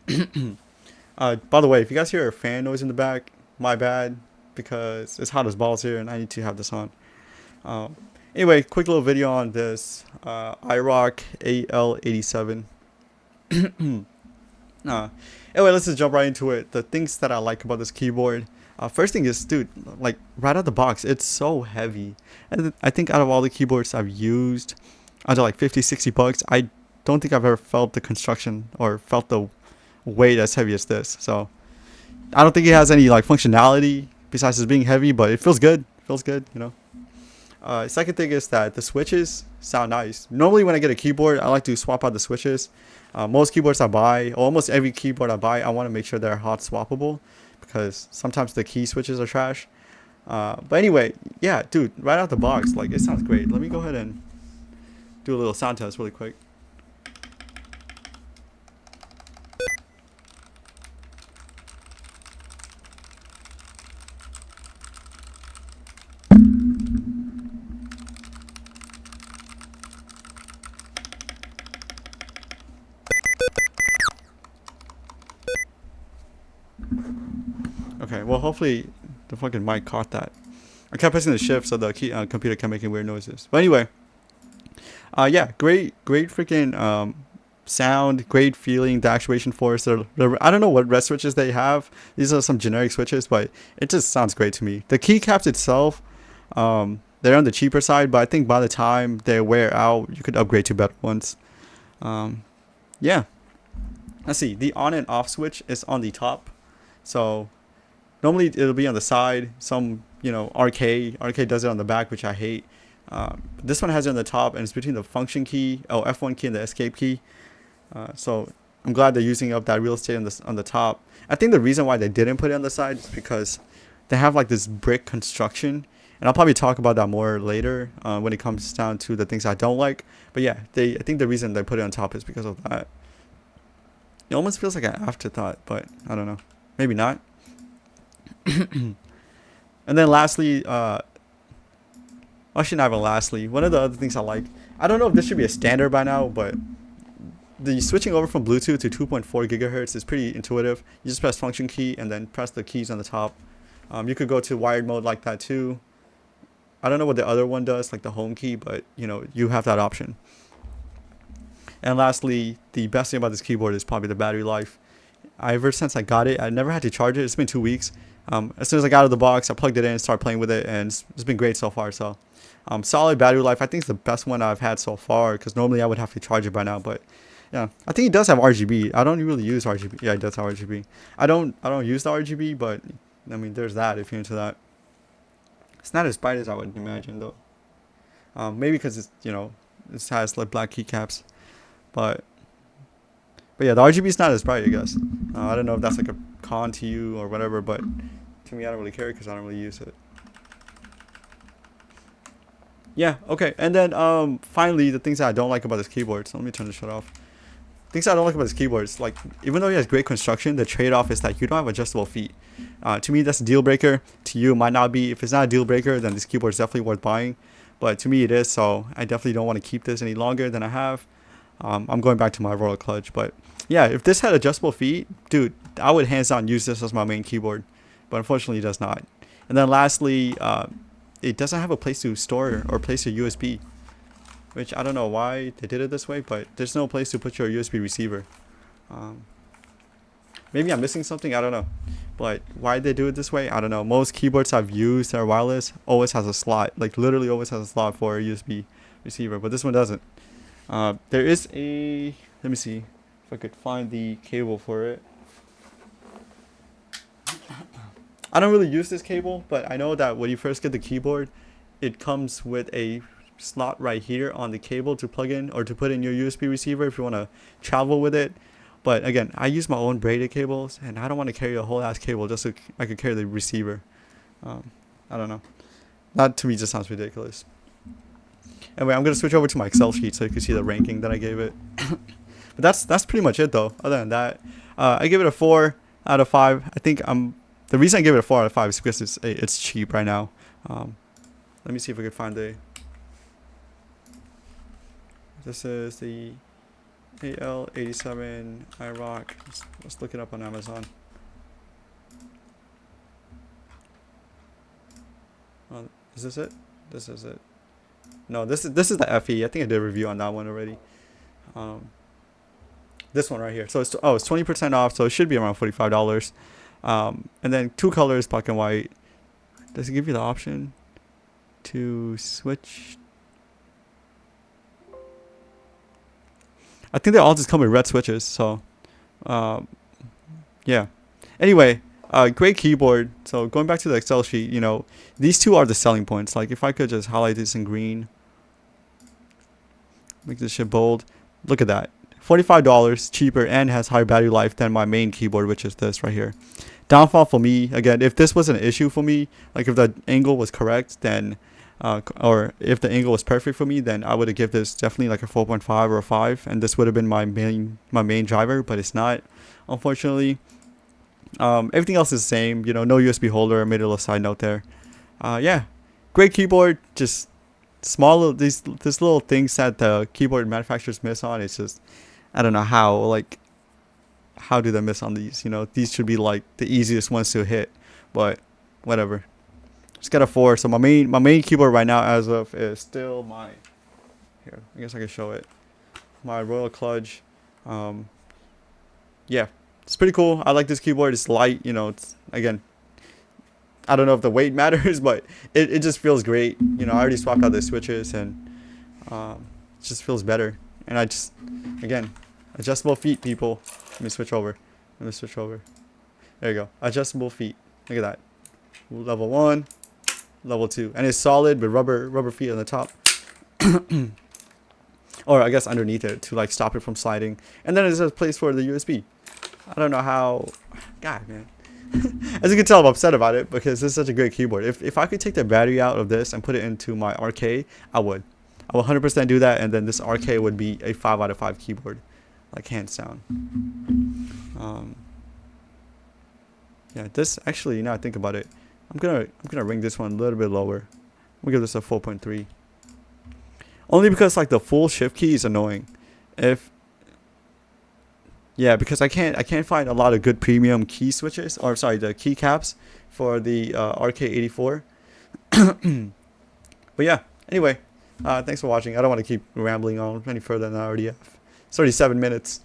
By the way, if you guys hear a fan noise in the back, my bad, because it's hot as balls here and I need to have this on. Um, anyway, quick little video on this IROK AL87. uh, anyway, let's just jump right into it. The things that I like about this keyboard. First thing is, dude, like right out the box, it's so heavy. And I think out of all the keyboards I've used, under like 50, 60 bucks, I don't think I've ever felt the construction or felt the weight as heavy as this. So I don't think it has any like functionality besides just being heavy, but it feels good. Feels good, you know. Second thing is that the switches sound nice. Normally when I get a keyboard, I like to swap out the switches. Most keyboards I buy, or almost every keyboard I buy, I want to make sure they're hot swappable because sometimes the key switches are trash. But anyway, yeah, dude, right out the box, like it sounds great. Let me go ahead and do a little sound test really quick. Okay, well hopefully the fucking mic caught that. I kept pressing the shift so the computer kept making weird noises. But anyway, yeah, great freaking sound, great feeling. The actuation force. I don't know what red switches they have. These are some generic switches, but it just sounds great to me. The keycaps itself, they're on the cheaper side, but I think by the time they wear out, you could upgrade to better ones. Yeah, let's see. The on and off switch is on the top, so normally it'll be on the side. Some RK does it on the back, which I hate. This one has it on the top, and it's between the function key, F1 key, and the escape key. So I'm glad they're using up that real estate on the top. I think the reason why they didn't put it on the side is because they have like this brick construction, and I'll probably talk about that more later when it comes down to the things I don't like. But yeah, I think the reason they put it on top is because of that. It almost feels like an afterthought, but I don't know, maybe not. And then lastly, actually not even lastly, one of the other things I like, I don't know if this should be a standard by now, but the switching over from Bluetooth to 2.4 gigahertz is pretty intuitive. You just press function key and then press the keys on the top. You could go to wired mode like that too. I don't know what the other one does, like the home key, but you have that option. And lastly, the best thing about this keyboard is probably the battery life. Ever since I got it, I never had to charge it. It's been 2 weeks. As soon as I got out of the box, I plugged it in, started playing with it, and it's been great so far. So, solid battery life. I think it's the best one I've had so far, because normally I would have to charge it by now. But yeah, I think it does have RGB. I don't really use RGB. Yeah, it does have RGB. I don't use the RGB, but I mean, there's that if you're into that. It's not as bright as I would imagine though. Maybe because it has like black keycaps, but yeah, the RGB is not as bright, I guess. I don't know if that's like a con to you or whatever, but to me, I don't really care because I don't really use it. Yeah, okay. And then finally, the things that I don't like about this keyboard. So let me turn this shit off. Things I don't like about this keyboard is like, even though it has great construction, the trade-off is that you don't have adjustable feet. To me, that's a deal breaker. To you, it might not be. If it's not a deal breaker, then this keyboard is definitely worth buying. But to me, it is. So I definitely don't want to keep this any longer than I have. I'm going back to my royal clutch, but yeah, if this had adjustable feet, dude, I would hands down use this as my main keyboard, but unfortunately it does not. And then lastly, it doesn't have a place to store or place your USB, which I don't know why they did it this way, but there's no place to put your USB receiver. Maybe I'm missing something, I don't know, but why they do it this way, I don't know. Most keyboards I've used that are wireless always has a slot, like literally always has a slot for a USB receiver, but this one doesn't. There is a, let me see if I could find the cable for it. I don't really use this cable, but I know that when you first get the keyboard, it comes with a slot right here on the cable to plug in or to put in your USB receiver if you want to travel with it. But again, I use my own braided cables, and I don't want to carry a whole ass cable just so I could carry the receiver. I don't know. That to me just sounds ridiculous. Anyway, I'm gonna switch over to my Excel sheet so you can see the ranking that I gave it. But that's pretty much it though. Other than that, I give it a 4 out of 5. I think the reason I give it a 4 out of 5 is because it's cheap right now. Let me see if I can find the. This is the AL87 IROK. Let's look it up on Amazon. Is this it? This is it. No, this is the FE. I think I did a review on that one already. This one right here. So it's 20% off. So it should be around $45. And then 2 colors, black and white. Does it give you the option to switch? I think they all just come with red switches. So, yeah. Anyway, great keyboard. So going back to the Excel sheet, you know, these two are the selling points. Like if I could just highlight this in green, make this shit bold. Look at that. $45 cheaper and has higher battery life than my main keyboard, which is this right here. Downfall for me, again, if this was an issue for me, like if the angle was correct, then or if the angle was perfect for me, then I would have given this definitely like a 4.5 or a 5, and this would have been my main driver, but it's not, unfortunately. Everything else is the same, you know, no USB holder. I made a little side note there. Yeah, great keyboard. Just small these little things that the keyboard manufacturers miss on. It's just, I don't know how do they miss on these? You know, these should be like the easiest ones to hit, but whatever. Just got a 4. So my main keyboard right now as of is still my, here, I guess I can show it, my Royal Clutch. Yeah, it's pretty cool. I like this keyboard. It's light, you know. It's, again, I don't know if the weight matters, but it just feels great. You know, I already swapped out the switches, and it just feels better. And I just, again, adjustable feet, people. Let me switch over. There you go. Adjustable feet. Look at that. Level 1, level 2, and it's solid with rubber feet on the top, or I guess underneath it to like stop it from sliding. And then there's a place for the USB. I don't know how. God, man. As you can tell, I'm upset about it because this is such a great keyboard. If I could take the battery out of this and put it into my RK, I would 100% do that, and then this RK would be a 5 out of 5 keyboard, like hands down. Yeah, this actually, now I think about it, I'm gonna ring this one a little bit lower. We'll give this a 4.3. Only because like the full shift key is annoying. Yeah, because I can't find a lot of good premium key switches, or sorry, the keycaps for the RK84. But yeah, anyway, thanks for watching. I don't want to keep rambling on any further than I already have. It's already 7 minutes.